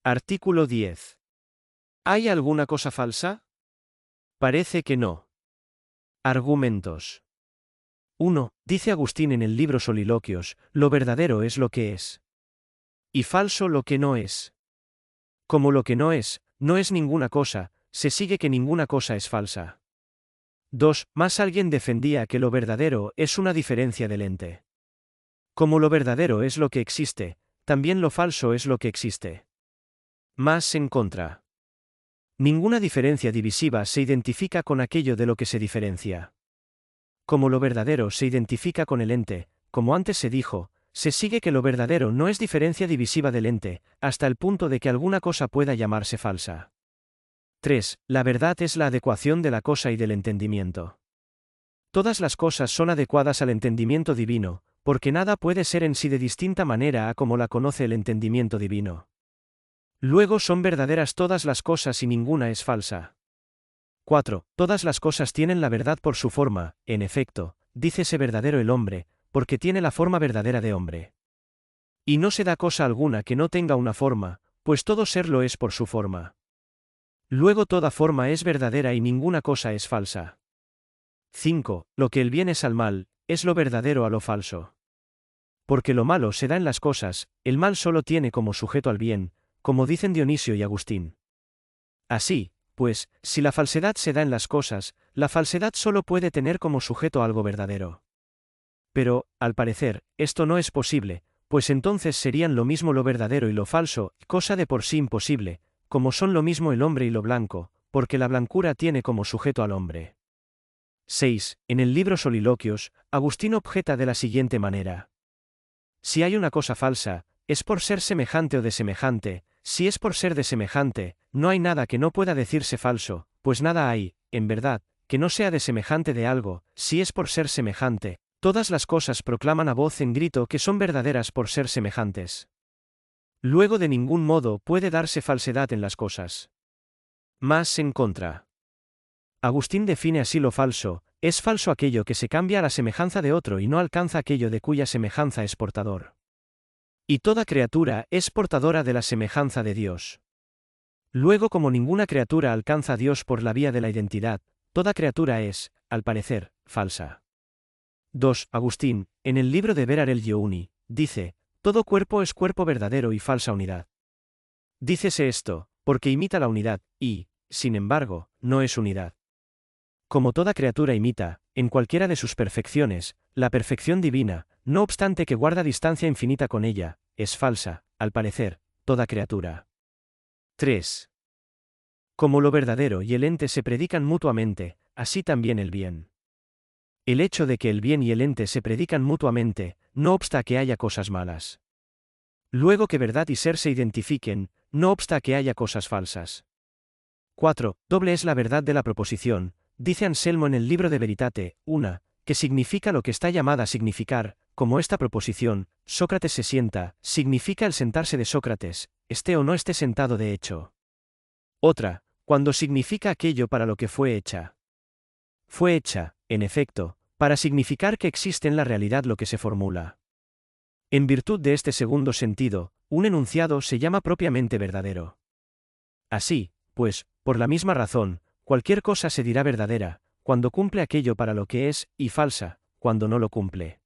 Artículo 10. ¿Hay alguna cosa falsa? Parece que no. Argumentos. 1. Dice Agustín en el libro Soliloquios, lo verdadero es lo que es. Y falso lo que no es. Como lo que no es ninguna cosa, se sigue que ninguna cosa es falsa. 2. Más alguien defendía que lo verdadero es una diferencia del ente. Como lo verdadero es lo que existe, también lo falso es lo que existe. Más en contra. Ninguna diferencia divisiva se identifica con aquello de lo que se diferencia. Como lo verdadero se identifica con el ente, como antes se dijo, se sigue que lo verdadero no es diferencia divisiva del ente, hasta el punto de que alguna cosa pueda llamarse falsa. 3. La verdad es la adecuación de la cosa y del entendimiento. Todas las cosas son adecuadas al entendimiento divino, porque nada puede ser en sí de distinta manera a como la conoce el entendimiento divino. Luego son verdaderas todas las cosas y ninguna es falsa. 4. Todas las cosas tienen la verdad por su forma, en efecto, dícese verdadero el hombre, porque tiene la forma verdadera de hombre. Y no se da cosa alguna que no tenga una forma, pues todo ser lo es por su forma. Luego toda forma es verdadera y ninguna cosa es falsa. 5. Lo que el bien es al mal, es lo verdadero a lo falso. Porque lo malo se da en las cosas, el mal solo tiene como sujeto al bien, como dicen Dionisio y Agustín. Así, pues, si la falsedad se da en las cosas, la falsedad solo puede tener como sujeto algo verdadero. Pero, al parecer, esto no es posible, pues entonces serían lo mismo lo verdadero y lo falso, cosa de por sí imposible, como son lo mismo el hombre y lo blanco, porque la blancura tiene como sujeto al hombre. 6. En el libro Soliloquios, Agustín objeta de la siguiente manera. Si hay una cosa falsa, es por ser semejante o de semejante, si es por ser de semejante, no hay nada que no pueda decirse falso, pues nada hay, en verdad, que no sea de semejante de algo, si es por ser semejante, todas las cosas proclaman a voz en grito que son verdaderas por ser semejantes. Luego de ningún modo puede darse falsedad en las cosas. Más en contra. Agustín define así lo falso, es falso aquello que se cambia a la semejanza de otro y no alcanza aquello de cuya semejanza es portador. Y toda criatura es portadora de la semejanza de Dios. Luego, como ninguna criatura alcanza a Dios por la vía de la identidad, toda criatura es, al parecer, falsa. 2. Agustín, en el libro de Verar el Iouni, dice, todo cuerpo es cuerpo verdadero y falsa unidad. Dícese esto, porque imita la unidad, y, sin embargo, no es unidad. Como toda criatura imita, en cualquiera de sus perfecciones, la perfección divina, no obstante que guarda distancia infinita con ella, es falsa, al parecer, toda criatura. 3. Como lo verdadero y el ente se predican mutuamente, así también el bien. El hecho de que el bien y el ente se predican mutuamente, no obsta que haya cosas malas. Luego que verdad y ser se identifiquen, no obsta que haya cosas falsas. 4. Doble es la verdad de la proposición, dice Anselmo en el libro de Veritate, una, que significa lo que está llamada a significar, como esta proposición, Sócrates se sienta, significa el sentarse de Sócrates, esté o no esté sentado de hecho. Otra, cuando significa aquello para lo que fue hecha. Fue hecha, en efecto, para significar que existe en la realidad lo que se formula. En virtud de este segundo sentido, un enunciado se llama propiamente verdadero. Así, pues, por la misma razón, cualquier cosa se dirá verdadera, cuando cumple aquello para lo que es, y falsa, cuando no lo cumple.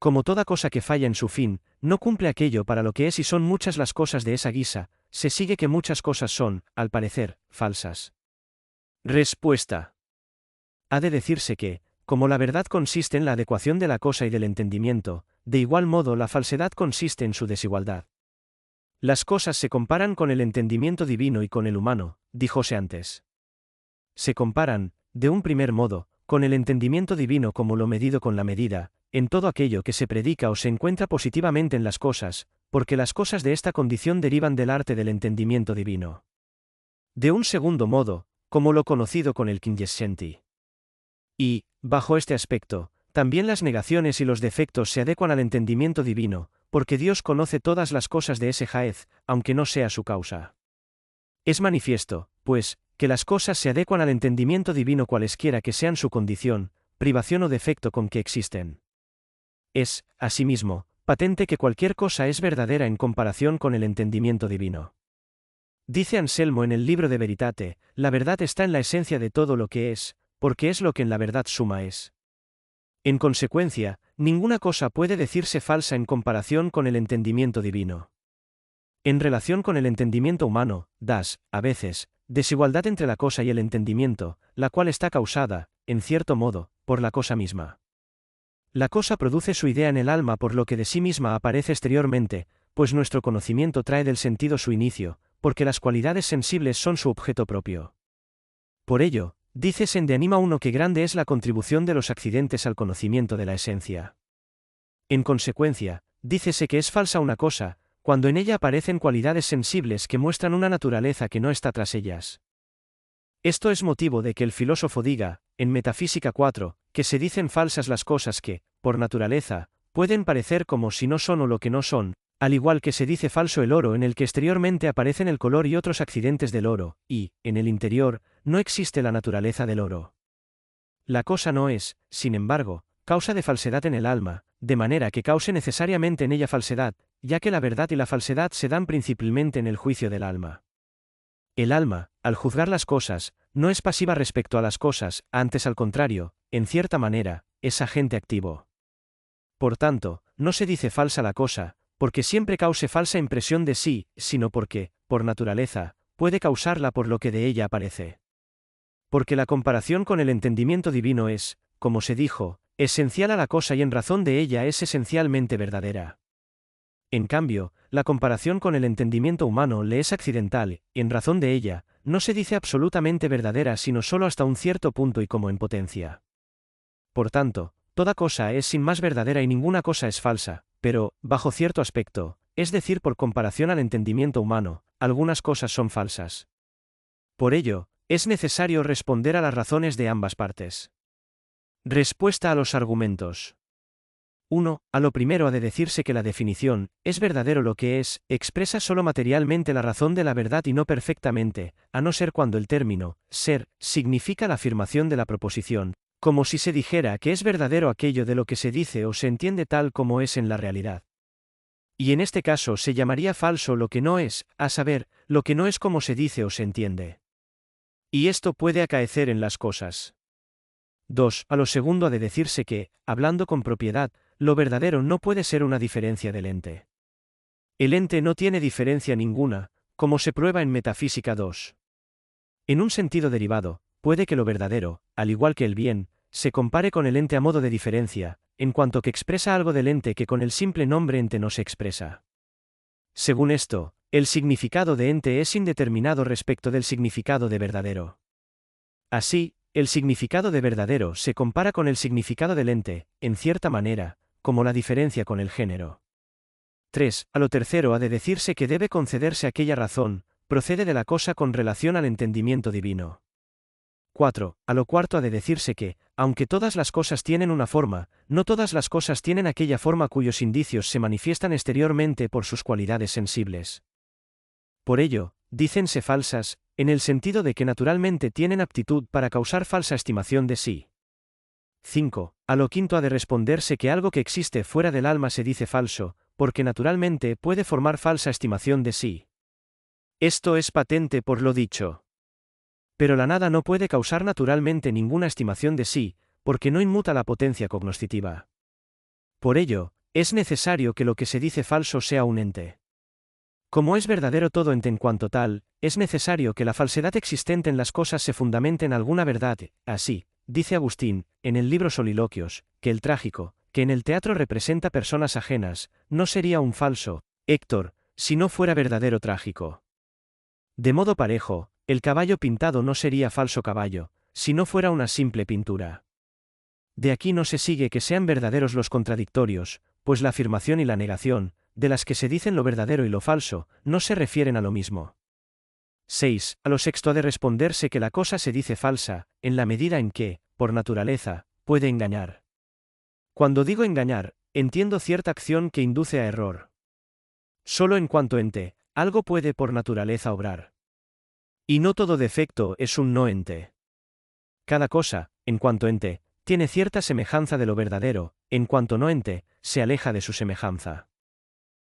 Como toda cosa que falla en su fin, no cumple aquello para lo que es y son muchas las cosas de esa guisa, se sigue que muchas cosas son, al parecer, falsas. Respuesta. Ha de decirse que, como la verdad consiste en la adecuación de la cosa y del entendimiento, de igual modo la falsedad consiste en su desigualdad. Las cosas se comparan con el entendimiento divino y con el humano, díjose antes. Se comparan, de un primer modo, con el entendimiento divino como lo medido con la medida, en todo aquello que se predica o se encuentra positivamente en las cosas, porque las cosas de esta condición derivan del arte del entendimiento divino. De un segundo modo, como lo conocido con el Quingescenti. Y, bajo este aspecto, también las negaciones y los defectos se adecuan al entendimiento divino, porque Dios conoce todas las cosas de ese jaez, aunque no sea su causa. Es manifiesto, pues, que las cosas se adecuan al entendimiento divino cualesquiera que sean su condición, privación o defecto con que existen. Es, asimismo, patente que cualquier cosa es verdadera en comparación con el entendimiento divino. Dice Anselmo en el libro de Veritate, la verdad está en la esencia de todo lo que es, porque es lo que en la verdad suma es. En consecuencia, ninguna cosa puede decirse falsa en comparación con el entendimiento divino. En relación con el entendimiento humano, a veces, desigualdad entre la cosa y el entendimiento, la cual está causada, en cierto modo, por la cosa misma. La cosa produce su idea en el alma por lo que de sí misma aparece exteriormente, pues nuestro conocimiento trae del sentido su inicio, porque las cualidades sensibles son su objeto propio. Por ello, dícese en De Anima 1 que grande es la contribución de los accidentes al conocimiento de la esencia. En consecuencia, dícese que es falsa una cosa, cuando en ella aparecen cualidades sensibles que muestran una naturaleza que no está tras ellas. Esto es motivo de que el filósofo diga, en Metafísica 4, que se dicen falsas las cosas que, por naturaleza, pueden parecer como si no son o lo que no son, al igual que se dice falso el oro en el que exteriormente aparecen el color y otros accidentes del oro, y, en el interior, no existe la naturaleza del oro. La cosa no es, sin embargo, causa de falsedad en el alma, de manera que cause necesariamente en ella falsedad, ya que la verdad y la falsedad se dan principalmente en el juicio del alma. El alma, al juzgar las cosas, no es pasiva respecto a las cosas, antes al contrario, en cierta manera, es agente activo. Por tanto, no se dice falsa la cosa, porque siempre cause falsa impresión de sí, sino porque, por naturaleza, puede causarla por lo que de ella aparece. Porque la comparación con el entendimiento divino es, como se dijo, esencial a la cosa y en razón de ella es esencialmente verdadera. En cambio, la comparación con el entendimiento humano le es accidental, y en razón de ella, no se dice absolutamente verdadera sino solo hasta un cierto punto y como en potencia. Por tanto, toda cosa es sin más verdadera y ninguna cosa es falsa, pero, bajo cierto aspecto, es decir por comparación al entendimiento humano, algunas cosas son falsas. Por ello, es necesario responder a las razones de ambas partes. Respuesta a los argumentos. 1. A lo primero ha de decirse que la definición, es verdadero lo que es, expresa solo materialmente la razón de la verdad y no perfectamente, a no ser cuando el término, ser, significa la afirmación de la proposición, como si se dijera que es verdadero aquello de lo que se dice o se entiende tal como es en la realidad. Y en este caso se llamaría falso lo que no es, a saber, lo que no es como se dice o se entiende. Y esto puede acaecer en las cosas. 2. A lo segundo ha de decirse que, hablando con propiedad, lo verdadero no puede ser una diferencia del ente. El ente no tiene diferencia ninguna, como se prueba en Metafísica 2. En un sentido derivado, puede que lo verdadero, al igual que el bien, se compare con el ente a modo de diferencia, en cuanto que expresa algo del ente que con el simple nombre ente no se expresa. Según esto, el significado de ente es indeterminado respecto del significado de verdadero. Así, el significado de verdadero se compara con el significado del ente, en cierta manera, como la diferencia con el género. 3. A lo tercero ha de decirse que debe concederse aquella razón, procede de la cosa con relación al entendimiento divino. 4. A lo cuarto ha de decirse que, aunque todas las cosas tienen una forma, no todas las cosas tienen aquella forma cuyos indicios se manifiestan exteriormente por sus cualidades sensibles. Por ello, dícense falsas, en el sentido de que naturalmente tienen aptitud para causar falsa estimación de sí. 5. A lo quinto ha de responderse que algo que existe fuera del alma se dice falso, porque naturalmente puede formar falsa estimación de sí. Esto es patente por lo dicho. Pero la nada no puede causar naturalmente ninguna estimación de sí, porque no inmuta la potencia cognoscitiva. Por ello, es necesario que lo que se dice falso sea un ente. Como es verdadero todo ente en cuanto tal, es necesario que la falsedad existente en las cosas se fundamente en alguna verdad, así, dice Agustín, en el libro Soliloquios, que el trágico, que en el teatro representa personas ajenas, no sería un falso, Héctor, si no fuera verdadero trágico. De modo parejo, el caballo pintado no sería falso caballo, si no fuera una simple pintura. De aquí no se sigue que sean verdaderos los contradictorios, pues la afirmación y la negación, de las que se dicen lo verdadero y lo falso, no se refieren a lo mismo. 6. A lo sexto ha de responderse que la cosa se dice falsa, en la medida en que, por naturaleza, puede engañar. Cuando digo engañar, entiendo cierta acción que induce a error. Solo en cuanto ente, algo puede por naturaleza obrar. Y no todo defecto es un no ente. Cada cosa, en cuanto ente, tiene cierta semejanza de lo verdadero, en cuanto no ente, se aleja de su semejanza.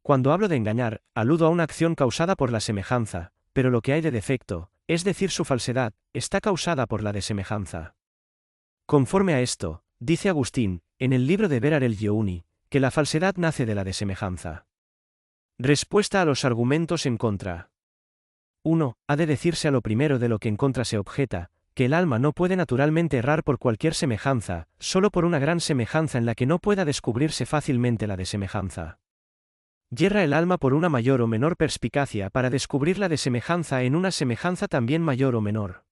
Cuando hablo de engañar, aludo a una acción causada por la semejanza, pero lo que hay de defecto, es decir su falsedad, está causada por la desemejanza. Conforme a esto, dice Agustín, en el libro de Verar el Giouni, que la falsedad nace de la desemejanza. Respuesta a los argumentos en contra. 1. Ha de decirse a lo primero de lo que en contra se objeta, que el alma no puede naturalmente errar por cualquier semejanza, solo por una gran semejanza en la que no pueda descubrirse fácilmente la desemejanza. Yerra el alma por una mayor o menor perspicacia para descubrir la desemejanza en una semejanza también mayor o menor.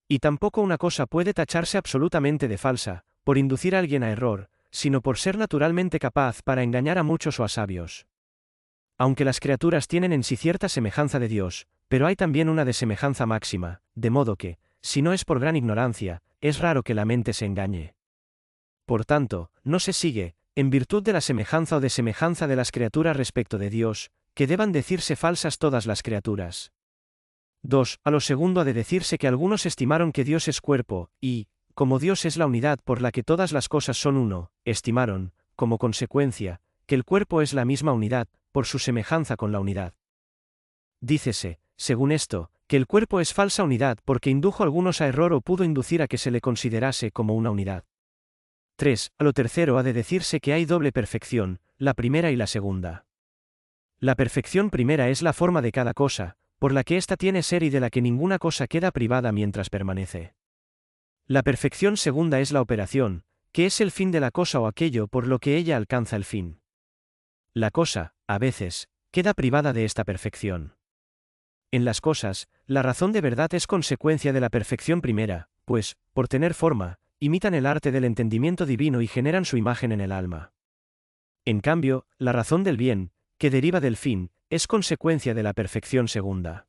Y tampoco una cosa puede tacharse absolutamente de falsa, por inducir a alguien a error, sino por ser naturalmente capaz para engañar a muchos o a sabios. Aunque las criaturas tienen en sí cierta semejanza de Dios, pero hay también una desemejanza máxima, de modo que, si no es por gran ignorancia, es raro que la mente se engañe. Por tanto, no se sigue, en virtud de la semejanza o desemejanza de las criaturas respecto de Dios, que deban decirse falsas todas las criaturas. 2. A lo segundo ha de decirse que algunos estimaron que Dios es cuerpo, y, como Dios es la unidad por la que todas las cosas son uno, estimaron, como consecuencia, que el cuerpo es la misma unidad, por su semejanza con la unidad. Dícese, según esto, que el cuerpo es falsa unidad porque indujo a algunos a error o pudo inducir a que se le considerase como una unidad. 3. A lo tercero ha de decirse que hay doble perfección, la primera y la segunda. La perfección primera es la forma de cada cosa, por la que ésta tiene ser y de la que ninguna cosa queda privada mientras permanece. La perfección segunda es la operación, que es el fin de la cosa o aquello por lo que ella alcanza el fin. La cosa, a veces, queda privada de esta perfección. En las cosas, la razón de verdad es consecuencia de la perfección primera, pues, por tener forma, imitan el arte del entendimiento divino y generan su imagen en el alma. En cambio, la razón del bien, que deriva del fin, es consecuencia de la perfección segunda.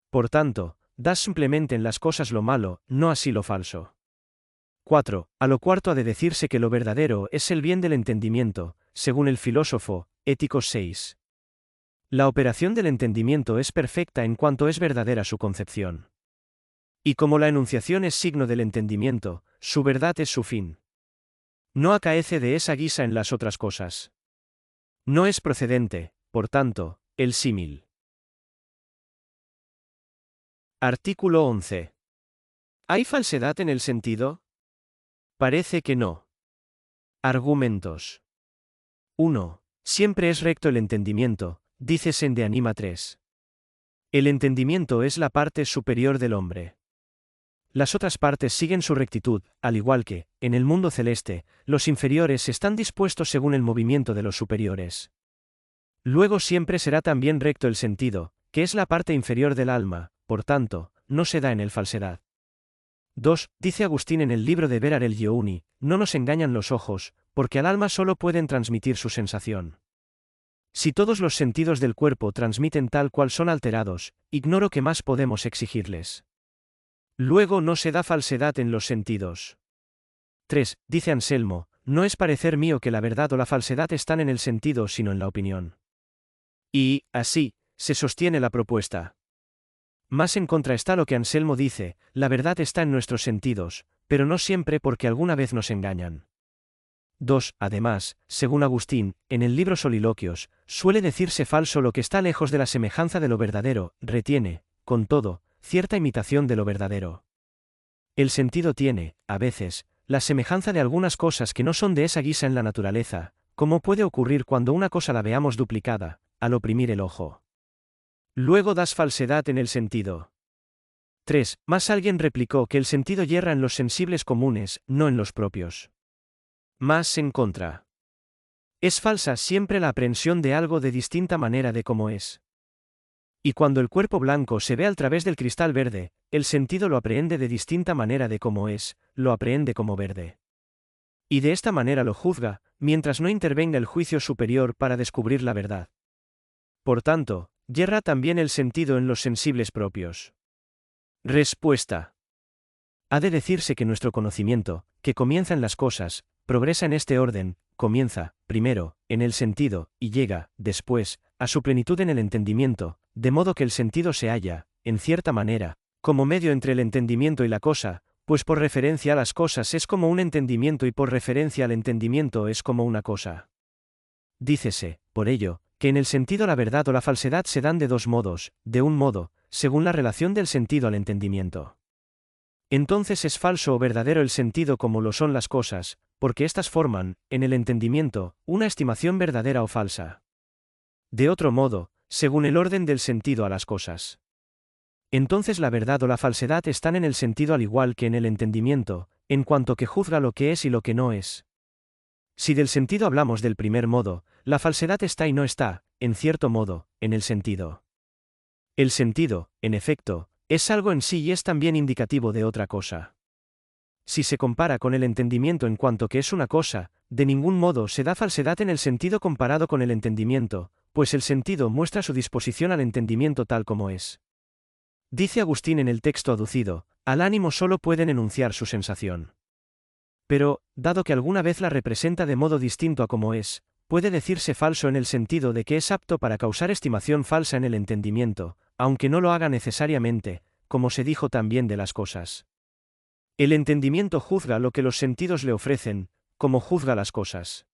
Por tanto, das simplemente en las cosas lo malo, no así lo falso. 4. A lo cuarto ha de decirse que lo verdadero es el bien del entendimiento, según el filósofo, Éticos 6. La operación del entendimiento es perfecta en cuanto es verdadera su concepción. Y como la enunciación es signo del entendimiento, su verdad es su fin. No acaece de esa guisa en las otras cosas. No es procedente, por tanto, el símil. Artículo 11. ¿Hay falsedad en el sentido? Parece que no. Argumentos. 1. Siempre es recto el entendimiento, dícese en De Anima 3. El entendimiento es la parte superior del hombre. Las otras partes siguen su rectitud, al igual que, en el mundo celeste, los inferiores están dispuestos según el movimiento de los superiores. Luego siempre será también recto el sentido, que es la parte inferior del alma, por tanto, no se da en él falsedad. 2. Dice Agustín en el libro de Verar el Giouni, no nos engañan los ojos, porque al alma solo pueden transmitir su sensación. Si todos los sentidos del cuerpo transmiten tal cual son alterados, ignoro qué más podemos exigirles. Luego no se da falsedad en los sentidos. 3. Dice Anselmo, no es parecer mío que la verdad o la falsedad están en el sentido sino en la opinión. Y, así, se sostiene la propuesta. Más en contra está lo que Anselmo dice, la verdad está en nuestros sentidos, pero no siempre porque alguna vez nos engañan. 2. Además, según Agustín, en el libro Soliloquios, suele decirse falso lo que está lejos de la semejanza de lo verdadero, retiene, con todo, cierta imitación de lo verdadero. El sentido tiene, a veces, la semejanza de algunas cosas que no son de esa guisa en la naturaleza, como puede ocurrir cuando una cosa la veamos duplicada, al oprimir el ojo. Luego das falsedad en el sentido. 3. Más alguien replicó que el sentido yerra en los sensibles comunes, no en los propios. Más en contra. Es falsa siempre la aprehensión de algo de distinta manera de como es. Y cuando el cuerpo blanco se ve al través del cristal verde, el sentido lo aprehende de distinta manera de como es, lo aprehende como verde. Y de esta manera lo juzga, mientras no intervenga el juicio superior para descubrir la verdad. Por tanto, yerra también el sentido en los sensibles propios. Respuesta. Ha de decirse que nuestro conocimiento, que comienza en las cosas, progresa en este orden, comienza, primero, en el sentido, y llega, después, a su plenitud en el entendimiento, de modo que el sentido se halla, en cierta manera, como medio entre el entendimiento y la cosa, pues por referencia a las cosas es como un entendimiento y por referencia al entendimiento es como una cosa. Dícese, por ello, que en el sentido la verdad o la falsedad se dan de dos modos, de un modo, según la relación del sentido al entendimiento. Entonces es falso o verdadero el sentido como lo son las cosas, porque éstas forman, en el entendimiento, una estimación verdadera o falsa. De otro modo, según el orden del sentido a las cosas. Entonces la verdad o la falsedad están en el sentido al igual que en el entendimiento, en cuanto que juzga lo que es y lo que no es. Si del sentido hablamos del primer modo, la falsedad está y no está, en cierto modo, en el sentido. El sentido, en efecto, es algo en sí y es también indicativo de otra cosa. Si se compara con el entendimiento en cuanto que es una cosa, de ningún modo se da falsedad en el sentido comparado con el entendimiento, pues el sentido muestra su disposición al entendimiento tal como es. Dice Agustín en el texto aducido, al ánimo solo pueden enunciar su sensación. Pero, dado que alguna vez la representa de modo distinto a como es, puede decirse falso en el sentido de que es apto para causar estimación falsa en el entendimiento, aunque no lo haga necesariamente, como se dijo también de las cosas. El entendimiento juzga lo que los sentidos le ofrecen, como juzga las cosas.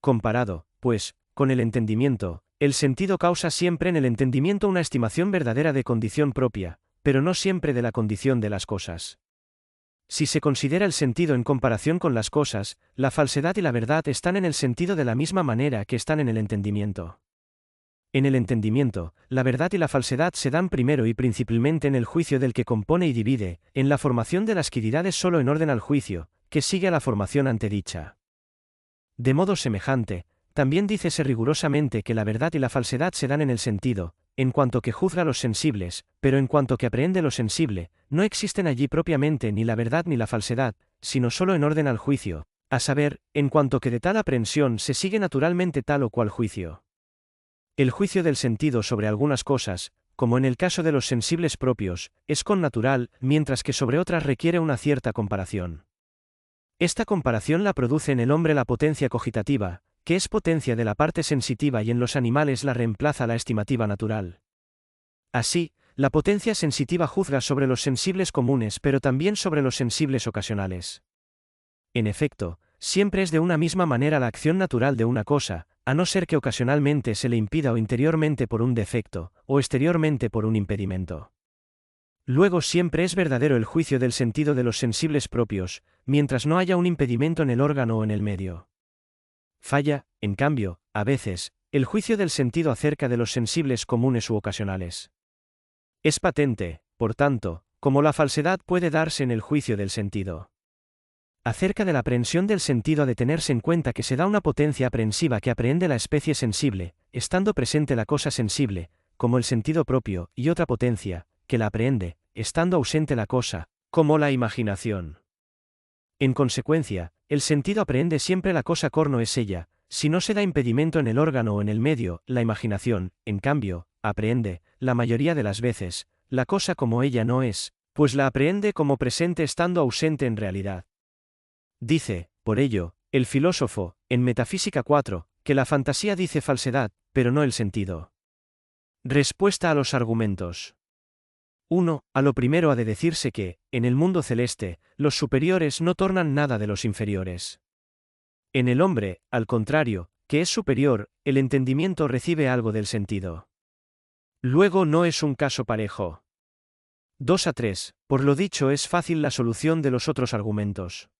Comparado, pues, con el entendimiento, el sentido causa siempre en el entendimiento una estimación verdadera de condición propia, pero no siempre de la condición de las cosas. Si se considera el sentido en comparación con las cosas, la falsedad y la verdad están en el sentido de la misma manera que están en el entendimiento. En el entendimiento, la verdad y la falsedad se dan primero y principalmente en el juicio del que compone y divide, en la formación de las quiridades solo en orden al juicio, que sigue a la formación antedicha. De modo semejante, también dícese rigurosamente que la verdad y la falsedad se dan en el sentido, en cuanto que juzga los sensibles, pero en cuanto que aprehende lo sensible, no existen allí propiamente ni la verdad ni la falsedad, sino solo en orden al juicio, a saber, en cuanto que de tal aprehensión se sigue naturalmente tal o cual juicio. El juicio del sentido sobre algunas cosas, como en el caso de los sensibles propios, es connatural, mientras que sobre otras requiere una cierta comparación. Esta comparación la produce en el hombre la potencia cogitativa, que es potencia de la parte sensitiva y en los animales la reemplaza la estimativa natural. Así, la potencia sensitiva juzga sobre los sensibles comunes pero también sobre los sensibles ocasionales. En efecto, siempre es de una misma manera la acción natural de una cosa, a no ser que ocasionalmente se le impida o interiormente por un defecto, o exteriormente por un impedimento. Luego siempre es verdadero el juicio del sentido de los sensibles propios, mientras no haya un impedimento en el órgano o en el medio. Falla, en cambio, a veces, el juicio del sentido acerca de los sensibles comunes u ocasionales. Es patente, por tanto, como la falsedad puede darse en el juicio del sentido. Acerca de la aprehensión del sentido ha de tenerse en cuenta que se da una potencia aprehensiva que aprehende la especie sensible, estando presente la cosa sensible, como el sentido propio, y otra potencia, que la aprehende, estando ausente la cosa, como la imaginación. En consecuencia, el sentido aprehende siempre la cosa corno es ella, si no se da impedimento en el órgano o en el medio, la imaginación, en cambio, aprehende, la mayoría de las veces, la cosa como ella no es, pues la aprehende como presente estando ausente en realidad. Dice, por ello, el filósofo, en Metafísica 4, que la fantasía dice falsedad, pero no el sentido. Respuesta a los argumentos. 1. A lo primero ha de decirse que, en el mundo celeste, los superiores no tornan nada de los inferiores. En el hombre, al contrario, que es superior, el entendimiento recibe algo del sentido. Luego no es un caso parejo. 2 a 3. Por lo dicho es fácil la solución de los otros argumentos.